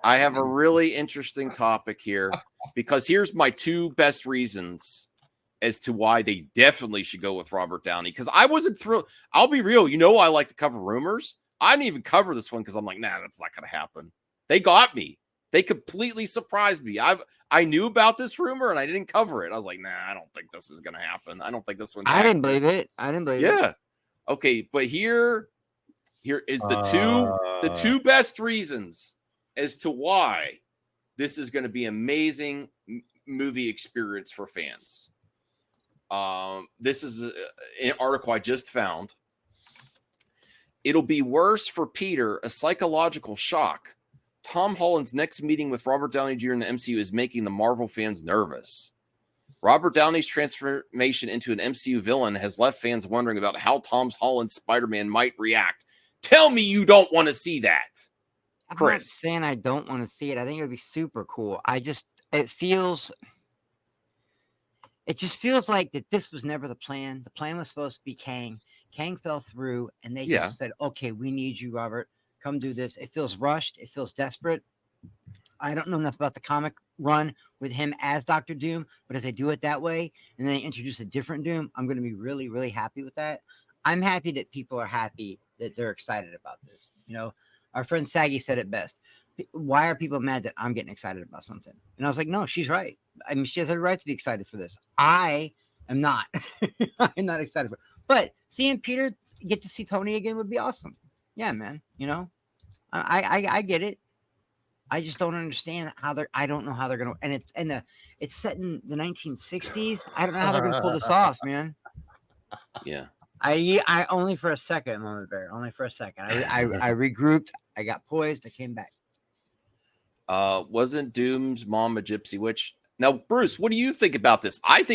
I have a really interesting topic here because here's my two best reasons as to why they definitely should go with Robert Downey. Because I wasn't thrilled. I'll be real. I like to cover rumors. I didn't even cover this one because I'm like, nah, that's not going to happen. They got me. They completely surprised me. I knew about this rumor and I didn't cover it. I was like, nah, I don't think this is going to happen. I don't think this one's. I didn't believe it. Yeah. Okay, but here is the two best reasons as to why this is going to be amazing movie experience for fans. This is an article I just found. It'll be worse for Peter, a psychological shock. Tom Holland's next meeting with Robert Downey Jr. in the MCU is making the Marvel fans nervous. Robert Downey's transformation into an MCU villain has left fans wondering about how Tom Holland's Spider-Man might react. Tell me you don't want to see that, Chris. I'm not saying I don't want to see it. I think it would be super cool. It just feels like that this was never the plan. The plan was supposed to be Kang. Kang fell through, and they just said, okay, we need you, Robert. Come do this. It feels rushed. It feels desperate. I don't know enough about the comic run with him as Dr. Doom, but if they do it that way and then they introduce a different Doom, I'm going to be really, really happy with that. I'm happy that people are happy that they're excited about this. Our friend Saggy said it best. Why are people mad that I'm getting excited about something? And I was like, no, she's right. I mean, she has every right to be excited for this. I am not. I'm not excited for it. But seeing Peter get to see Tony again would be awesome. Yeah, man. I get it. I just don't understand I don't know how they're gonna. And it's set in the 1960s. I don't know how they're gonna pull this off, man. Yeah. I only for a second, Mama Bear. Only for a second. I regrouped. I got poised. I came back. Wasn't Doom's mom a gypsy witch? Now, Bruce, what do you think about this? I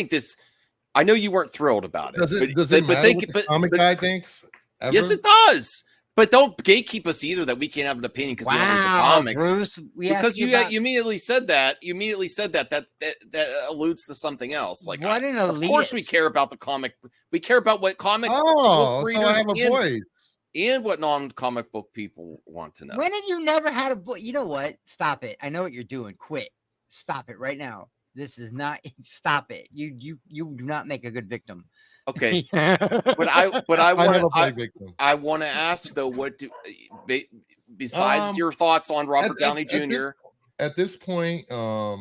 know you weren't thrilled about it. Does it matter what the comic guy thinks? Ever? Yes, it does. But don't gatekeep us either that we can't have an opinion because we don't read the comics. Bruce, because you immediately said that. You immediately said that alludes to something else. Like, what an elitist. Of course, we care about the comic. We care about what comic book readers so I have a voice. And what non-comic book people want to know. When have you never had a voice? You know what? Stop it. I know what you're doing. Quit. Stop it right now. This is not. Stop it. You do not make a good victim. Okay, but I want to ask though, what do besides your thoughts on Robert Downey Jr. At this point, at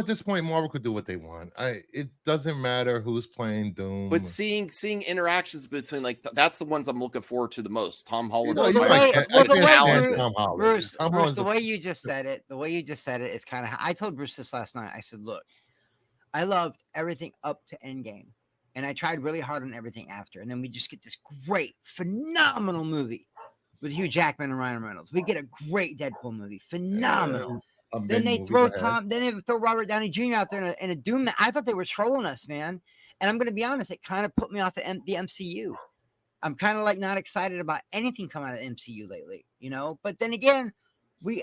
this point, Marvel could do what they want. It doesn't matter who's playing Doom. But seeing interactions between that's the ones I'm looking forward to the most. Tom Holland. Bruce, the way you just said it, is kind of. I told Bruce this last night. I said, look. I loved everything up to Endgame, and I tried really hard on everything after. And then we just get this great, phenomenal movie with Hugh Jackman and Ryan Reynolds. We get a great Deadpool movie, phenomenal. Then they throw Robert Downey Jr. out there in a Doom. I thought they were trolling us, man. And I'm going to be honest, it kind of put me off the MCU. I'm kind of like not excited about anything coming out of the MCU lately, But then again,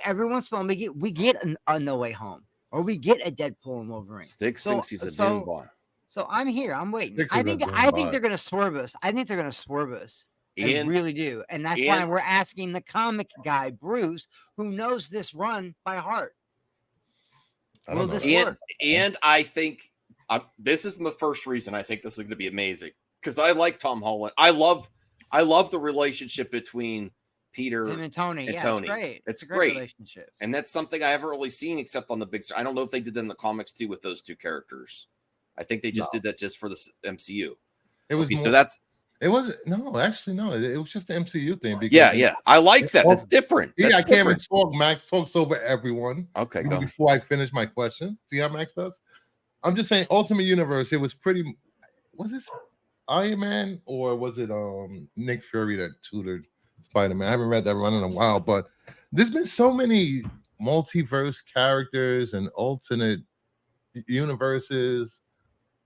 every once in a while we get a No Way Home. Or we get a Deadpool and Wolverine. Sticks thinks he's a Doom boy. So I'm here. I'm waiting. I think they're going to swerve us. I really do. And that's why we're asking the comic guy, Bruce, who knows this run by heart. Will this work? And I think this is the first reason I think this is going to be amazing. Because I like Tom Holland. I love the relationship between Peter and Tony. It's great. It's a great relationship. And that's something I haven't really seen except on the big screen. I don't know if they did that in the comics too with those two characters. I think they just did that just for the MCU. It was It wasn't. No, actually, no. It was just the MCU thing. Yeah. I like that. That's different. I can't even talk. Max talks over everyone. Okay, go. Before I finish my question. See how Max does? I'm just saying, Ultimate Universe, it was pretty. Was this Iron Man or was it Nick Fury that tutored Spider-Man? I haven't read that run in a while, but there's been so many multiverse characters and alternate universes.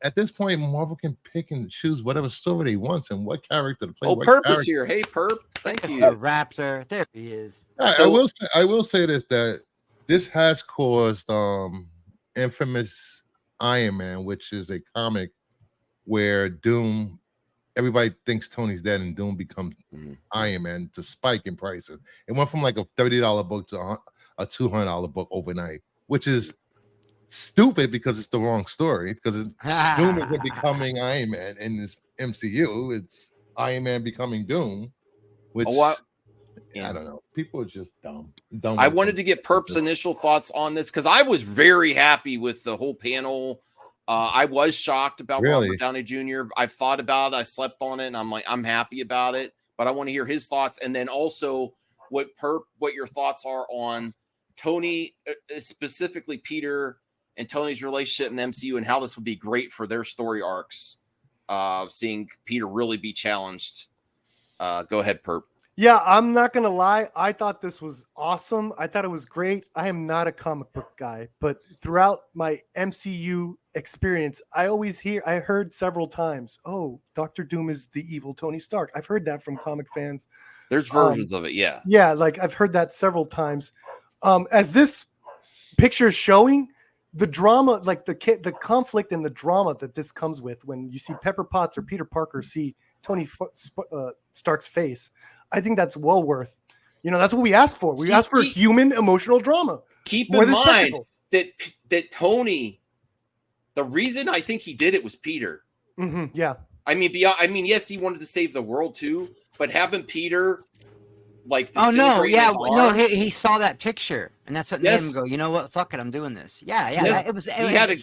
At this point, Marvel can pick and choose whatever story they want and what character to play. Oh, Perp is here. Hey, Perp. Thank you. The Raptor. There he is. I will say this, that this has caused infamous Iron Man, which is a comic where Doom everybody thinks Tony's dead and Doom becomes Iron Man to spike in prices. It went from like a $30 book to a $200 book overnight, which is stupid because it's the wrong story. Because Doom isn't becoming Iron Man in this MCU. It's Iron Man becoming Doom, which I don't know. People are just dumb. I wanted to get Perp's initial thoughts on this because I was very happy with the whole panel. I was shocked about Robert Downey Jr. I've thought about it. I slept on it, and I'm like, I'm happy about it. But I want to hear his thoughts, and then also what your thoughts are on Tony, specifically Peter and Tony's relationship in the MCU, and how this would be great for their story arcs. Seeing Peter really be challenged. Go ahead, Perp. Yeah, I'm not going to lie. I thought this was awesome. I thought it was great. I am not a comic book guy, but throughout my MCU experience, I heard several times, oh, Dr. Doom is the evil Tony Stark. I've heard that from comic fans. There's versions of it, yeah. Yeah, like I've heard that several times. As this picture is showing, the drama, like the conflict and the drama that this comes with when you see Pepper Potts or Peter Parker see Tony Stark's face, I think that's well worth. That's what we ask for. We ask for human emotional drama. Keep in mind that Tony, the reason I think he did it was Peter. Mm-hmm, yeah. I mean, yes, he wanted to save the world too, but having Peter he saw that picture, and that's what made him go, you know what, fuck it, I'm doing this. Yeah. Yes.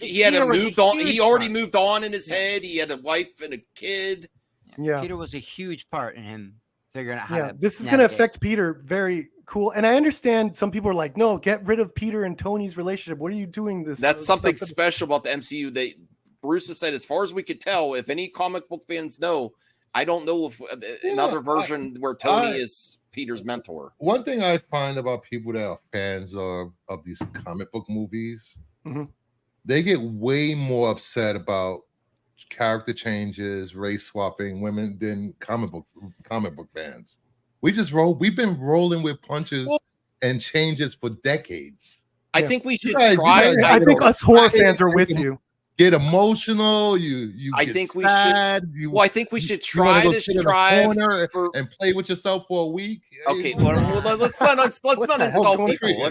He had moved on. He already moved on in his head. He had a wife and a kid. Yeah. Peter was a huge part in him figuring out how to this is going to affect Peter. Very cool. And I understand some people are like, no, get rid of Peter and Tony's relationship. What are you doing this? That's something special about the MCU. Bruce has said, as far as we could tell, if any comic book fans know, I don't know if another version where Tony is Peter's mentor. One thing I find about people that are fans of these comic book movies, they get way more upset about character changes, race swapping, women than comic book fans. We've been rolling with punches and changes for decades. I think we should try. I think us horror fans are with you. Get emotional. I think we should try to strive for and play with yourself for a week. Okay, well, let's not insult people.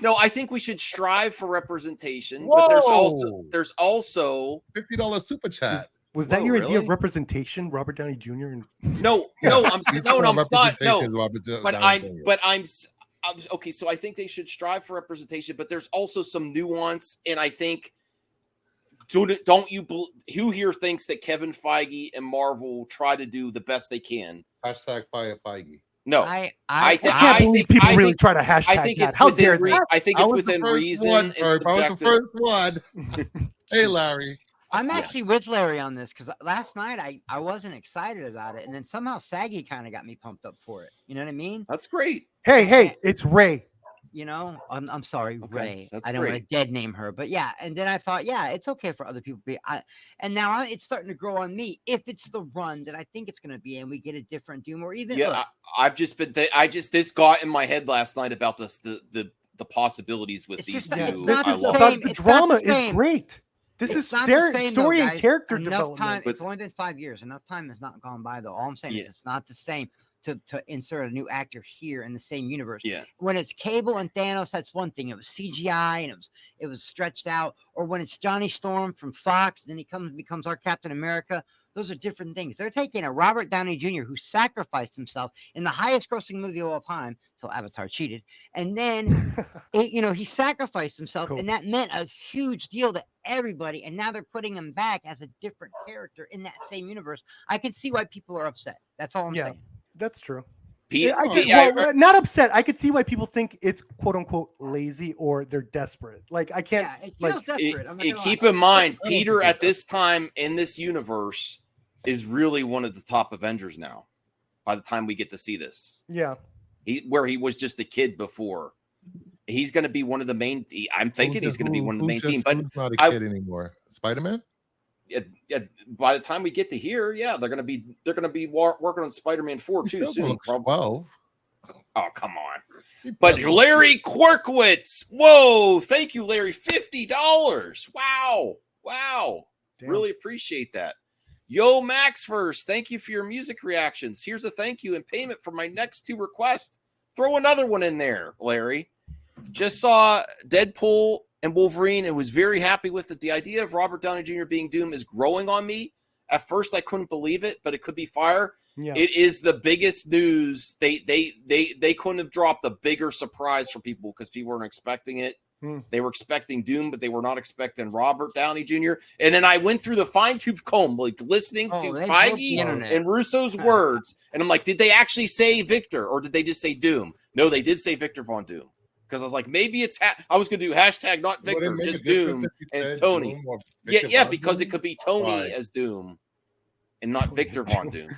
No, I think we should strive for representation. Whoa. But there's also $50 super chat. Was that your idea of representation, Robert Downey Jr.? No, I'm not. No, but I'm okay. So I think they should strive for representation, but there's also some nuance, and I think. Don't you? Who here thinks that Kevin Feige and Marvel try to do the best they can? Hashtag fire Feige. No, I can't believe people really try to hashtag. I think it's within reason. I was the first one. Hey, Larry. I'm actually with Larry on this because last night I wasn't excited about it, and then somehow Saggy kind of got me pumped up for it. You know what I mean? That's great. Hey, it's Ray. I'm sorry, okay, Ray. I don't want to dead name her, but yeah. And then I thought, it's okay for other people to be. And now it's starting to grow on me. If it's the run that I think it's going to be, and we get a different Doom, or even this got in my head last night about the possibilities with these two. The drama is great. This is story and character development. It's only been 5 years. Enough time has not gone by, though. All I'm saying is it's not the same. To insert a new actor here in the same universe. Yeah. When it's Cable and Thanos, that's one thing. It was CGI and it was stretched out. Or when it's Johnny Storm from Fox, then he becomes our Captain America. Those are different things. They're taking a Robert Downey Jr. who sacrificed himself in the highest grossing movie of all time until Avatar cheated. And then, he sacrificed himself, and that meant a huge deal to everybody. And now they're putting him back as a different character in that same universe. I can see why people are upset. That's all I'm saying. That's true. Not upset. I could see why people think it's quote unquote lazy or they're desperate. Like I can't. Yeah, it feels desperate. Keep in mind, Peter at this time in this universe is really one of the top Avengers now. By the time we get to see this, where he was just a kid before, he's going to be one of the main. I'm thinking he's going to be one of the main team, but not a kid anymore. Spider-Man. By the time we get to here, they're gonna be working on Spider-Man 4 too soon. 12. Oh, come on! But Larry Quirkwitz, whoa! Thank you, Larry. $50. Wow! Damn. Really appreciate that. Yo, Max first. Thank you for your music reactions. Here's a thank you and payment for my next 2 requests. Throw another one in there, Larry. Just saw Deadpool and Wolverine and was very happy with it. The idea of Robert Downey Jr. being Doom is growing on me. At first, I couldn't believe it, but it could be fire. Yeah. It is the biggest news. They couldn't have dropped a bigger surprise for people because people weren't expecting it. They were expecting Doom, but they were not expecting Robert Downey Jr. And then I went through the fine-tooth comb, like listening to Feige and Russo's words. And I'm like, did they actually say Victor or did they just say Doom? No, they did say Victor Von Doom. Because I was like, maybe it's I was going to do hashtag not Victor, just Doom, and it's Tony. Yeah, because it could be Tony as Doom and not Victor Von Doom.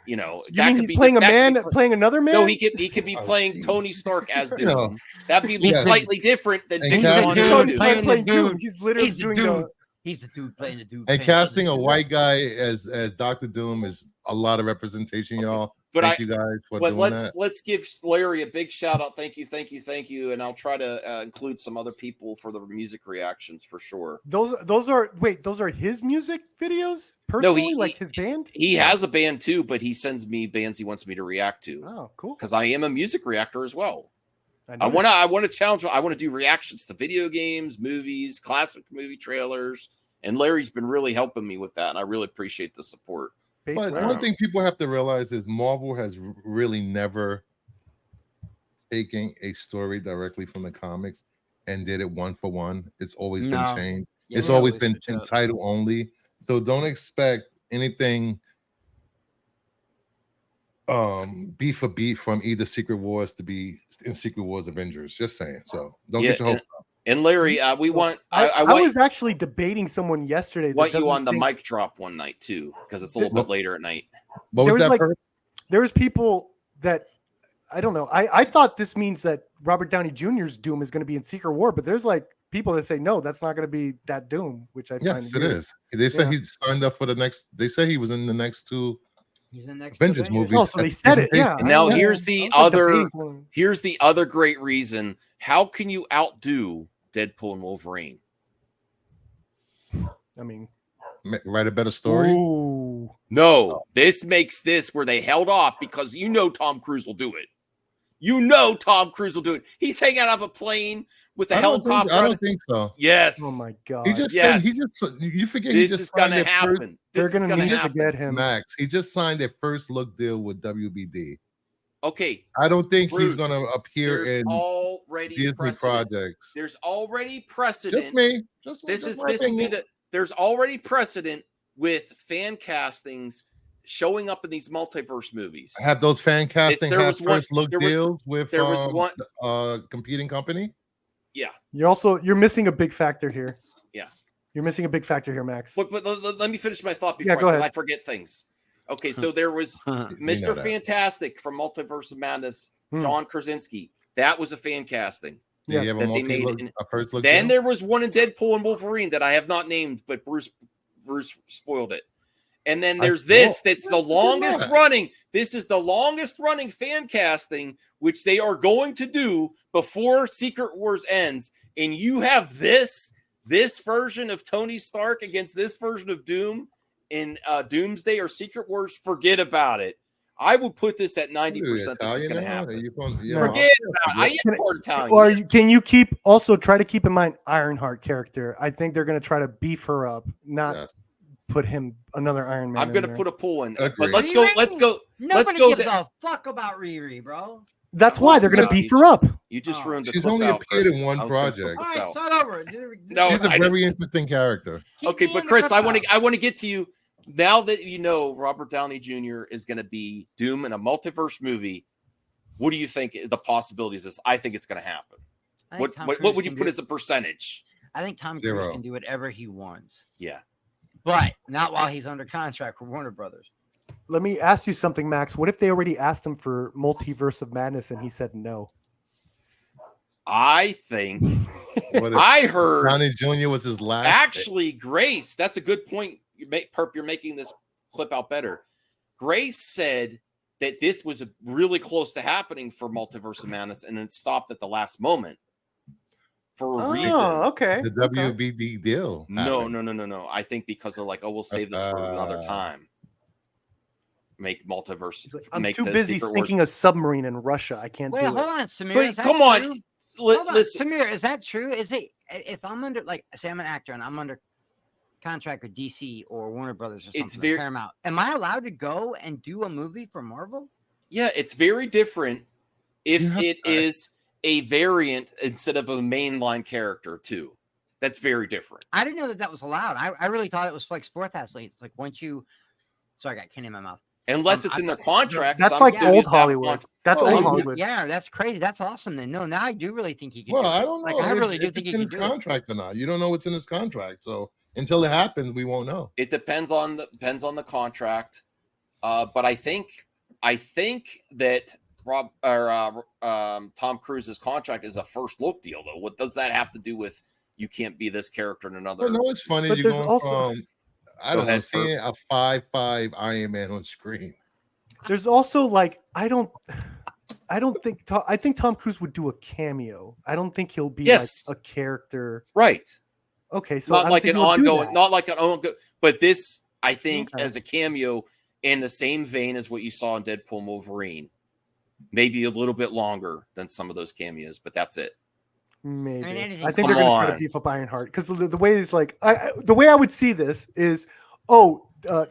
You know, you mean he's playing a man, playing another man? No, he could be playing Tony Stark as Doom. That'd be slightly different than Victor Von Doom. Playing Doom. He's literally doing the. He's the dude playing the dude. And casting a white guy as Dr. Doom is a lot of representation, y'all. But thank you guys for doing that. Let's give Larry a big shout out. Thank you, and I'll try to include some other people for the music reactions for sure. Those are his music videos personally, like his band. He has a band too, but he sends me bands he wants me to react to. Oh, cool. Because I am a music reactor as well. I want to challenge. I want to do reactions to video games, movies, classic movie trailers, and Larry's been really helping me with that, and I really appreciate the support. But one thing people have to realize is Marvel has really never taken a story directly from the comics and did it one for one. It's always been changed. Yeah, it's always been in title only. So don't expect anything beat for beat from either Secret Wars to be in Secret Wars Avengers. Just saying. So don't get your hopes up. And Larry, we want. I was actually debating someone yesterday. Want you on the mic drop one night too, because it's a little bit later at night. What was that? There was people that I don't know. I thought this means that Robert Downey Jr.'s Doom is going to be in Secret War, but there's like people that say no, that's not going to be that Doom, which I find it is. They said he signed up for the next. They said he was in the next 2. He's in the next Avengers movie. Oh, so they said it. Yeah. And now here's the other. Here's the other great reason. How can you outdo Deadpool and Wolverine? I mean, write a better story. Ooh. No, this makes this where they held off because Tom Cruise will do it. Tom Cruise will do it. He's hanging out of a plane with a helicopter. I don't think so. Yes. Oh my god. You forget this is going to happen. They're going to need to get him. Max, he just signed a first look deal with WBD. Okay. I don't think he's going to appear in Disney projects. There's already precedent. Just me. There's already precedent with fan castings showing up in these multiverse movies. Have those fan castings have first look deals with competing company? Yeah. You're missing a big factor here. Yeah. You're missing a big factor here, Max. But let me finish my thought before I forget things. Okay, so there was Mr. Fantastic from Multiverse of Madness, John Krasinski. That was a fan casting. Yes. That they made. Then there was one in Deadpool and Wolverine that I have not named, but Bruce spoiled it. And then there's that's the longest running. This is the longest running fan casting, which they are going to do before Secret Wars ends. And you have this version of Tony Stark against this version of Doom in Doomsday or Secret Wars. Forget about it. I would put this at 90%. This is going to happen. Forget about it. I am part Italian. Or can you try to keep in mind Ironheart character? I think they're going to try to beef her up, not put him another Iron Man. I'm going to put a pull in. But Nobody gives a fuck about Riri, bro. That's why they're going to beef her up. You just ruined the She's only appeared in one project. All right, start over. No, she's a very interesting character. Okay, but Chris, I want to get to you. Now that you know Robert Downey Jr. is going to be Doom in a multiverse movie, what do you think the possibilities is? I think it's going to happen. What would you put as a percentage? I think Tom Cruise can do whatever he wants. Yeah. But not while he's under contract for Warner Brothers. Let me ask you something, Max. What if they already asked him for Multiverse of Madness and he said no? I think I heard Downey Jr. was his last. Actually, Grace, that's a good point. You're making this clip out better. Grace said that this was really close to happening for Multiverse of Madness, and it stopped at the last moment for a reason. Okay. The WBD deal. No. happened. I think because of like, oh, we'll save this for another time. Make multiverse. He's like, I'm make too the busy Secret Wars. sinking a submarine in Russia. I can't Wait, do hold it. on, Samir. But Is that come true? on, Hold on, listen. Samir, is that true? Is it if I'm under, like, say I'm an actor and I'm under contract with DC or Warner Brothers or It's something, Paramount, am I allowed to go and do a movie for Marvel? Yeah, it's very different if it is a variant instead of a mainline character too. That's very different. I didn't know that that was allowed. I really thought it was like sports athletes. Like once you, sorry, I got candy in my mouth. Unless it's in their contract. That's some like studios old have Hollywood. That's Oh, old yeah. Hollywood. Yeah, that's crazy. That's awesome. Then no, now I do really think he can. Well, do it. I don't know. Like I really do if think it's he in can his do it. contract or not. You don't know what's in his contract. So until it happens, we won't know. It depends on the contract. But I think that Tom Cruise's contract is a first look deal though. What does that have to do with you can't be this character in another? Well, no, it's funny. But You're there's going also- from I don't know, seeing a 5'5" Iron Man on screen. There's also like I think Tom Cruise would do a cameo. I don't think he'll be Yes. like a character. Right. Okay, so I Not don't like think an he'll do ongoing, that. not like an ongoing, but this, I think, Okay. as a cameo in the same vein as what you saw in Deadpool and Wolverine. Maybe a little bit longer than some of those cameos, but that's it. Maybe. anything- I think Come they're going to try to on. beef up Ironheart because the way it's like the way I would see this is,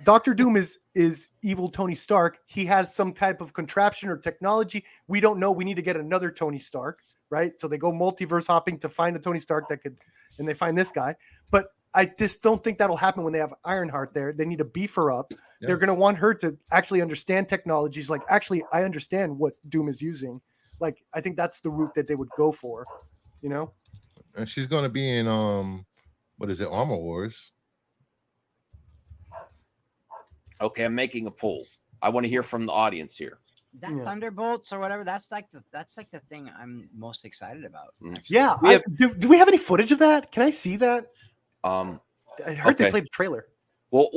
Doctor Doom is evil Tony Stark. He has some type of contraption or technology. We don't know. We need to get another Tony Stark, right? So they go multiverse hopping to find a Tony Stark that could, and they find this guy. But I just don't think that'll happen when they have Ironheart there. They need to beef her up. Yeah. They're going to want her to actually understand technologies. Like, actually, I understand what Doom is using. Like, I think that's the route that they would go for, you know? And she's going to be in what is it, Armor Wars? Okay, I'm making a poll. I want to hear from the audience here. That Yeah. Thunderbolts or whatever. That's like the thing I'm most excited about. Mm. actually. Yeah. We have- Do we have any footage of that? Can I see that? I heard Okay. they played the trailer. Well,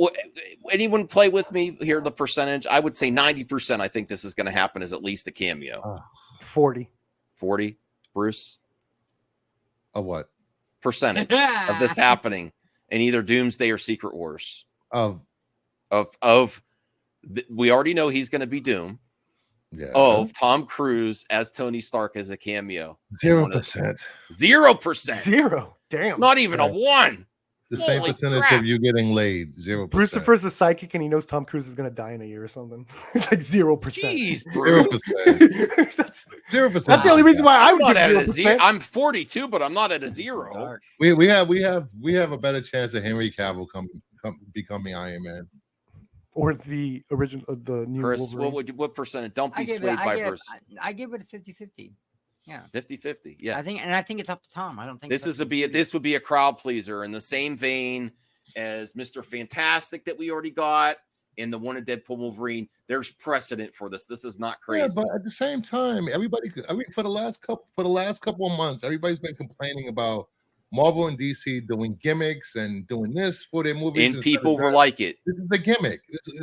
anyone play with me here? The percentage, I would say 90%. I think this is going to happen is at least a cameo. 40. 40, Bruce, What? percentage of this happening in either Doomsday or Secret Wars. We already know he's going to be Doom. Yeah. Of Tom Cruise as Tony Stark as a cameo. 0%. 0%. 0. Damn. Not even a Right. 1. The same Holy percentage crap. of you getting laid. 0%. Brucifer's a psychic and he knows Tom Cruise is going to die in a year or something. It's like 0%. Jeez, Bruce. 0%. that's 0%. the only reason why I I'm would not give at a 0%. 0. I'm 42, but I'm not at a 0. We have a better chance of Henry Cavill becoming Iron Man. Or the original, the new Chris, Wolverine. what percentage? Don't be I give swayed by it, Bruce. I give it a 50-50. Yeah. 50-50. Yeah. I think it's up to Tom. I don't think This would be a crowd pleaser in the same vein as Mr. Fantastic that we already got in the one in Deadpool Wolverine. There's precedent for this. This is not crazy. Yeah, but at the same time, for the last couple of months, everybody's been complaining about Marvel and DC doing gimmicks and doing this for their movies. And people were like it. This is a gimmick.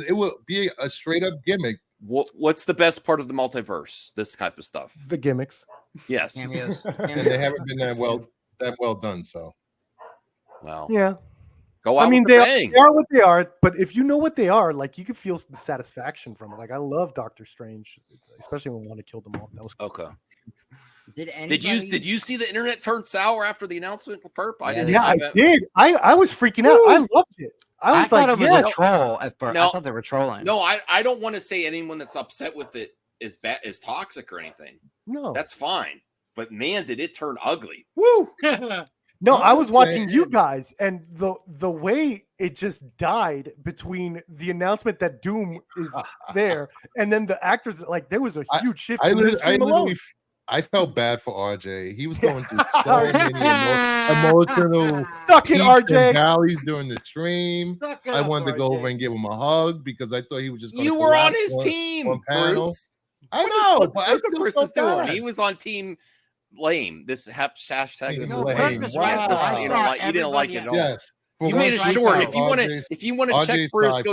It will be a straight up gimmick. What's the best part of the multiverse? This type of stuff. The gimmicks. Yes. Cameos. And they haven't been that well done. So Well, Yeah. go out I mean, with the they bang. are what they are, but if you know what they are, like you can feel the satisfaction from it. Like I love Doctor Strange, especially when Wanda killed them all. That was cool. Okay. Did Did you see the internet turn sour after the announcement, Perp? I didn't. Yeah, I see that. did. I was freaking out. I loved it. I was thought like, it was yes. a troll at first. No. I thought they were trolling. No, I don't want to say anyone that's upset with it is toxic or anything. No, That's fine. But man, did it turn ugly. Woo! no, I was watching you saying. guys, and the way it just died between the announcement that Doom is there, and then the actors, like there was a huge shift in this stream alone. I felt bad for RJ. He was going through so many emotional Suck it, peaks and RJ. valleys during the stream. Suck it I up, wanted to go RJ. over and give him a hug because I thought he was just gonna You were on collapse his team, on panel. Bruce. I What know, is- but I look what still Bruce felt is doing. bad. He was on team lame. This hashtag is No, lame. Bruce, Wow. right, You didn't like it at all. Yes. For You made once it we short. saw If you want to RJ's check Bruce, side go